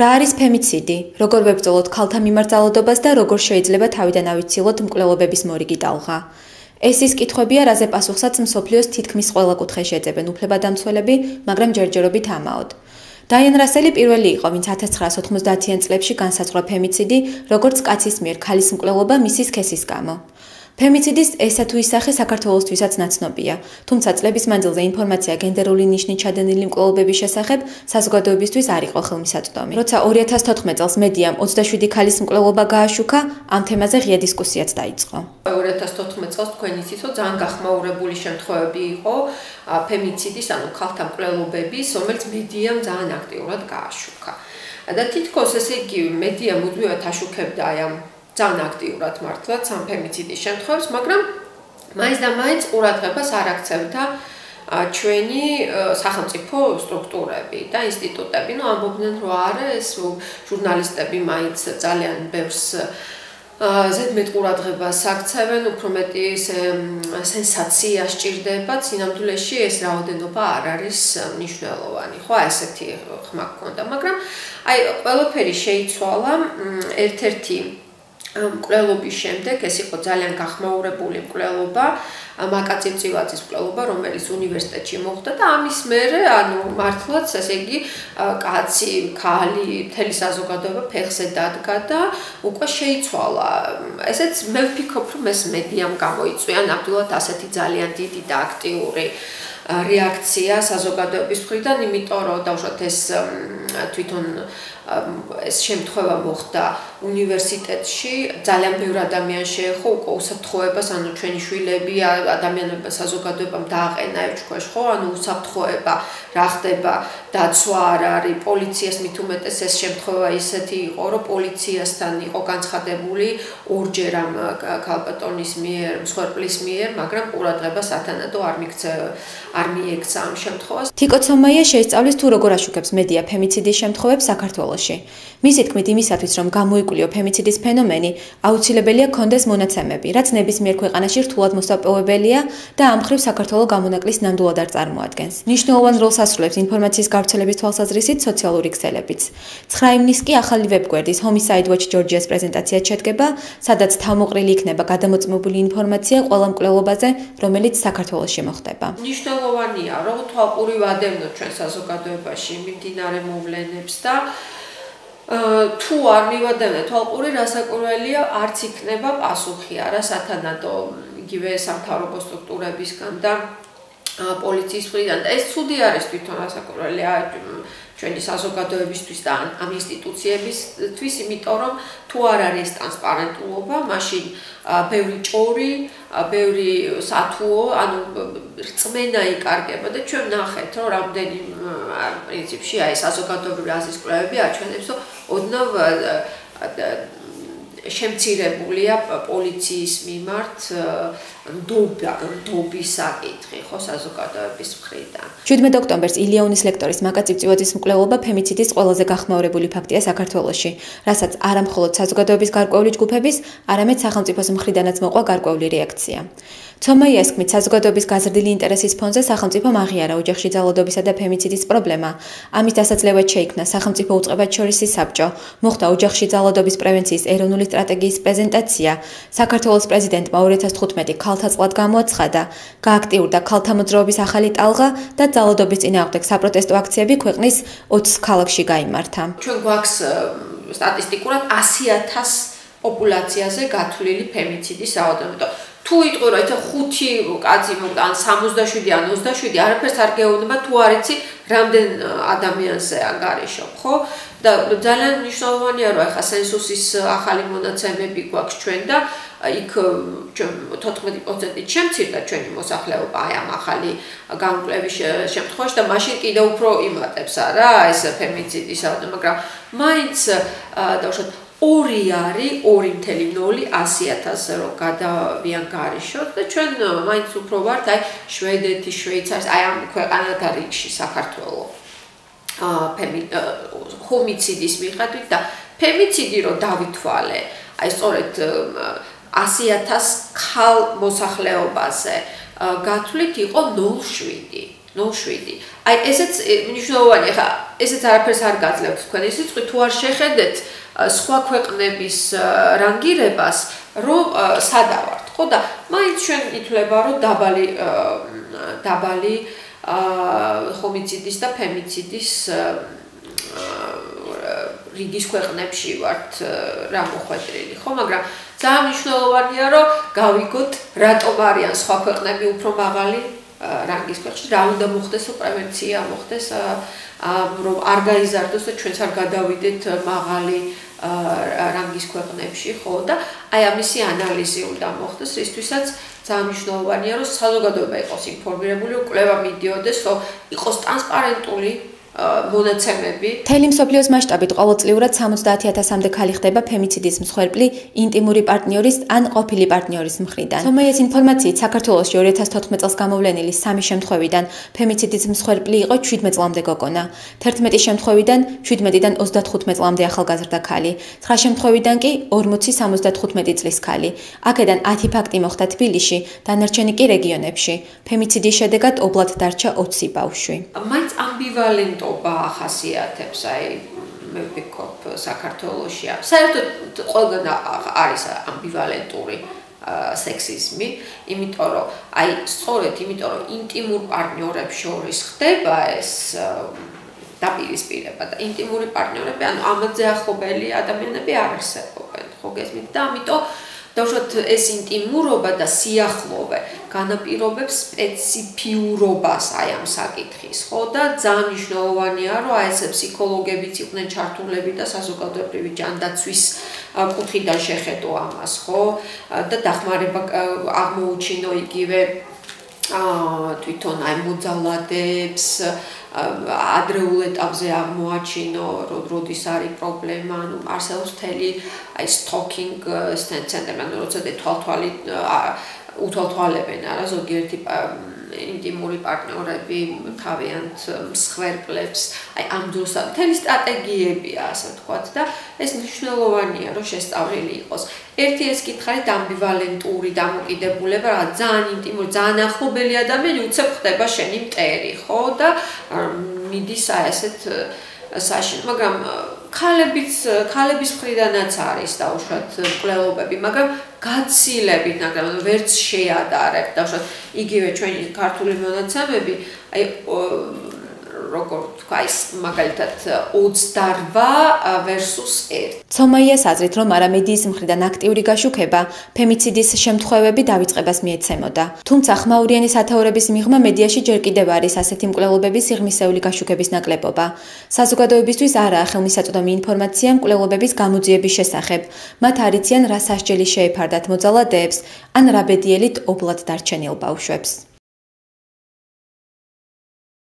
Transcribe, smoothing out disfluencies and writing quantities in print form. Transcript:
რა არის ფემიციდი, როგორ ვებრძოლოთ ქალთა მიმართ ძალადობას და როგორ შეიძლება თავიდან ავიცილოთ მკვლელობების მორიგი ტალღა. ეს ის კითხვებია, რაზე პასუხსაც მსოფლიოს თითქმის ყველა კუთხეში ეძებენ უფლებადამცველები, მაგრამ ჯერჯერობით ამაოდ. დაიან რასელი პირველი იყო, ვინც 1990-იან წლებში განსაზღვრა ფემიციდი, როგორც კაცის მიერ ქალის მკვლელობა მისი სქესის გამო. ფემიციდის ესა თუ ისახე საქართველოსთვისაც ნაცნობია, თუმცა წლების მანძილზე ინფორმაცია გენდერული ნიშნით ჩადენილი მკვლელობების შესახებ საზოგადოებისთვის არ იყო ხელმისაწვდომი. როცა 2014 წელს მედიამ 27 ქალის მკვლელობა გააშუქა, ამ თემაზე ღია დისკუსიაც დაიწყო. 2014 წელს თქვენ იცით, რომ ძალიან გახმაურებული შემთხვევები იყო ფემიციდის, ანუ ქალთა მკვლელობების, რომელიც მედიამ ძალიან აქტიურად გააშუქა. და თითქოს ესე იგი მედია მუდმივად აშუქებდა ამ ძალიან აქტიურად მართლაც ამ ფემიციდის შემთხვევებს, მაგრამ მაინც და მაინც ყურადღებას არ აქცევდა ჩვენი სახელმწიფო სტრუქტურები და ინსტიტუტები. ამბობდნენ, რომ არა, ეს ჟურნალისტები მაინც ძალიან ბევრს ზედმეტ ყურადღებას აქცევენ, უფრო მეტი სენსაცია სჭირდება, სინამდვილეში ეს რაოდენობა არ არის მნიშვნელოვანი. ხო, ესეთი ხმა გქონდა, მაგრამ აი ყველაფერი შეიცვალა ერთ-ერთი მკვლელობის შემდეგ, ეს იყო ძალიან გახმაურებული მკვლელობა, მაკაცივწივაძის მკვლელობა, რომელიც უნივერსიტეტში მოხდა და ამის მერე, ანუ მართლაც, ესე იგი, კაცი, ქალი, მთელი საზოგადოება ფეხზე დადგა და უკვე შეიცვალა. ესეც მე ვფიქრობ, რომ ეს მედიამ გამოიწვია ნამდვილად ასეთი ძალიან დიდი და აქტიური რეაქცია საზოგადოების მხრიდან, იმიტომ რომ დავუშვათ ეს თვითონ ეს შემთხვევა მოხდა უნივერსიტეტში, ძალიან ბევრ ადამიანს შეეხო უკვე უსაფრთხოებას, ანუ ჩვენი შვილები, ადამიანებმა საზოგადოებამ დააყენა ეთქვეშ, ხო, ანუ უსაფრთხოება რა ხდება, დაცვა არ არის, პოლიციას მით უმეტეს ეს შემთხვევა ისეთი იყო, რომ პოლიციასთან იყო განცხადებული ორჯერ ამ ქალბატონის მიერ, მსხვერპლის მიერ, მაგრამ ყურადღება სათანადო არ მიექცა ამ შემთხვევას. თიკო ცომაია შეისწავლის თუ როგორ აშუქებს მედია ფემიციდის შემთხვევებს საქართველოში. მისი თქმით, იმისათვის, რომ გამოიკულიო ფემიციდის ფენომენი, აუცილებელია კონდეს მონაცემები, რაც ნებისმიერ ქვეყანაში რთულად მოსაპოვებელია და ამ მხრივ საქართველოს გამონაკლის ნამდვილად არ წარმოადგენს. მნიშვნელოვან როლს ასრულებს ინფორმაციის გავრცელების თვალსაზრისით სოციალური ქსელებიც. 9 ივნისს კი ახალი ვებგვერდის Homicide Watch Georgia's პრეზენტაციაც შედგება, სადაც თავმოყრილი იქნება გადამოწმებული ინფორმაცია ყველა მკვლელობაზე, რომელიც საქართველოში მოხდება. მნიშვნელოვანია, რომ თვალყური ვადევნოთ ჩვენ საზოგადოებაში მიმდინარე მოვლენებს და თუ არ მივადევნეთ თვალყური, რასაკვირველია, არც იქნება პასუხი არა სათანადო იგივე სამთავრობო სტრუქტურებისგან და პოლიციის მხრიდან. და ეს ცუდი არის თვითონ რასაკვირველია ჩვენი საზოგადოებისთვის და ამ ინსტიტუციებისთვის, იმიტომ რომ თუ არ არის ტრანსპარენტულობა, მაშინ ბევრი ჭორი, ბევრი სათუო, ანუ რწმენა იკარგება და ჩვენ ვნახეთ, რომ რამდენი პრინციპში აი საზოგადოებრივი აზრის კვლევები აჩვენებს, რომ ოდნავ შემცირებულია პოლიციის მიმართ ნდობის საკითხი, ხო, საზოგადოების მხრიდან. 17 ოქტომბერს ილიაუნის ლექტორის მაკაცივწივაძის მკვლელობა ფემიციდის ყველაზე გახმაურებული ფაქტია საქართველოში, რასაც არა მხოლოდ საზოგადოების გარკვეული ჯგუფების, არამედ სახელმწიფოს მხრიდანაც მოყვა გარკვეული რეაქცია. ცომაიას თქმით, საზოგადოების გაზრდილი ინტერესის ფონზე სახელმწიფომ აღიარა ოჯახში ძალადობისა და ფემიციდის პრობლემა. ამის დასაძლევად შეიქმნა სახელმწიფო უწყებაჩვერის საბჭო, მოხდა ოჯახში ძალადობის პრევენციის ეროვნული სტრატეგიის პრეზენტაცია. საქართველოს პრეზიდენტმა 2015 ქალთა წლად გამოაცხადა, გააქტიურდა ქალთა მოძრაობის ახალი ტალღა და ძალადობის წინააღმდეგ საპროტესტო აქციები ქვეყნის 20 ქალაქში გაიმართა. ჩვენ გვაქვს სტატისტიკურად 100,000 პოპულაციაზე გათვლილი ფემიციდის რაოდენობა. თუ იტყვი, რომ 5 კაცი მოკვდა, ან 67, ან 27, არაფერს არ გეუბნება, თუ არ იცი, რამდენ ადამიანზე ანგარიშობ, ხო? და ძალიან მნიშვნელოვანია, რომ ახლა სენსუსის ახალი მონაცემები გვაქვს ჩვენ და იქ 14%-ით შემცირდა ჩვენი მოსახლეობა აი ამ ახალი გამოკვლევის შემთხვევაში და მაშინ კიდევ უფრო იმატებს არა ეს ფემიციდის რაოდენობა, მაგრამ მაინც დავუშვათ 2 არის 2.0 100,000-ზე რომ გადავიანგარიშოთ და ჩვენ მაინც უფრო ვართ აი შვედეთი, შვეიცარია, აი ამ ქვეყანათა რიგში საქართველო. ჰომიციდის მიხედვით და ფემიციდი რომ დავითვალე, აი სწორედ 100,000 ქალ მოსახლეობაზე გათვლით იყო 0.7. აი ესეც მნიშვნელოვანია. ხა ესეც არაფერს არ გაძლევთ თქვენი სიტყვით, თუ არ შეხედეთ სხვა ქვეყნების რანგირებას, რომ სადავართ, ხო და მაინც ჩვენ ითვლება, რომ დაბალი ჰომიციდის და ფემიციდის რიგის ქვეყნებში ვართ რა მოხვედრილი, ხო, მაგრამ ძალიან მნიშვნელოვანია, რომ გავიგოთ, რატომ არიან სხვა ქვეყნები უფრო მაღალი რანგის ქვეყნებში, რა უნდა მოხდეს, რომ პრევენცია მოხდეს, რომ არ გაიზარდოს და ჩვენც არ გადავიდეთ მაღალი რანგის ქვეყნებში, ხო და აი ამისი ანალიზი უნდა მოხდეს, რისთვისაც ძალიან მნიშვნელოვანია, რომ საზოგადოება იყოს ინფორმირებული, რომ კვლევა მიდიოდეს, რომ იყოს ტრანსპარენტული მონაცემები. მთელი მსოფლიოს მასშტაბით ყოველწლიურად 70,000-მდე ქალი ხდება ფემიციდის მსხვერპლი ინტიმური პარტნიორის ან ყოფილი პარტნიორის მხრიდან. თუმცა ეს ინფორმაციით საქართველოში 2014 წელს გამოვლენილი 3 შემთხვევიდან ფემიციდის მსხვერპლი იყო 17 წლამდე გოგონა, 11 შემთხვევიდან 17-დან 35 წლამდე ახალგაზრდა ქალი, 9 შემთხვევიდან კი 40-75 წლის ქალი. აქედან 10 ფაქტი მოხდა თბილისში, დანარჩენი კი რეგიონებში. ფემიციდის შედეგად ობლად დარჩა 20 ბავშვი. მაინც ამბივალენტობა ახასიათებს, აი მე ვფიქრობ საქართველოში. საერთოდ ყველგან არის ამბივალენტური სექსიზმი, იმიტომ რომ აი სწორედ იმიტომ რომ ინტიმურ პარტნიორებს შორის ხდება ეს დაპირისპირება და ინტიმური პარტნიორები, ანუ ამაზე ახლობელი ადამიანები არ არსებობენ, ხო გესმით და ამიტომ დავუშვათ ეს ინტიმურობა და სიახლოვე განაპირობებს სპეციფიურობას აი ამ საკითხის, ხო და ძალიან მნიშვნელოვანია, რომ აი ეს ფსიქოლოგებიც იყვნენ ჩართულები და საზოგადოებრივი ჯანდაცვის კუთხიდან შეხედო ამას, ხო და დახმარება აღმოუჩინო იგივე თვითონ აი მოძალადებს ადრეულ ეტაპზე აღმოაჩინო, როდის არის პრობლემა, ანუ არსებობს მთელი აი სტოკინგ ცენტრები, ანუ როცა უთვალთვალებენ არა ზოგიერთი ინტიმური პარტნიორები თავიანთ მსხვერპლებს, აი ამ დროს მთელი სტრატეგიებია, ასე ვთქვათ და ეს მნიშვნელოვანია, რომ შესწავლილი იყოს. ერთი ეს კითხავით ამბივალენტური დამოკიდებულება, რა ძალიან ინტიმური, ძალიან ახლობელი ადამიანი უცებ ხდება შენი მტერი, ხო და მიდის აი ასეთ საშინო, მაგრამ ქალების მხრიდანაც არის დაუშვათ კვლევობები, მაგრამ გაცილებით, მაგრამ ვერც შეადარებთ, დაუშვათ იგივე ჩვენი ქართული მონაცემები, აი როგორ თქვა ის მაგალითად 28 versus 1. ცომაიას აზრით, რომ არამედიის მხრიდან აქტიური გაშუქება ფემიციდის შემთხვევები დავიწყებას მიეცემოდა. თუმცა ხმაურიანი სათაურების მიღმა მედიაში ჯერ კიდევ არის ასეთი მკვლელობების სიღრმისეული გაშუქების ნაკლებობა. საზოგადოებისთვის არაა ხელმისაწვდომი ინფორმაცია მკვლელობების გამოძიების შესახებ. მათ არ იციან რა სასჯელი შეეფარდათ მოძალადეებს ან რა ბედიელით ობლად დარჩენილ ბავშვებს.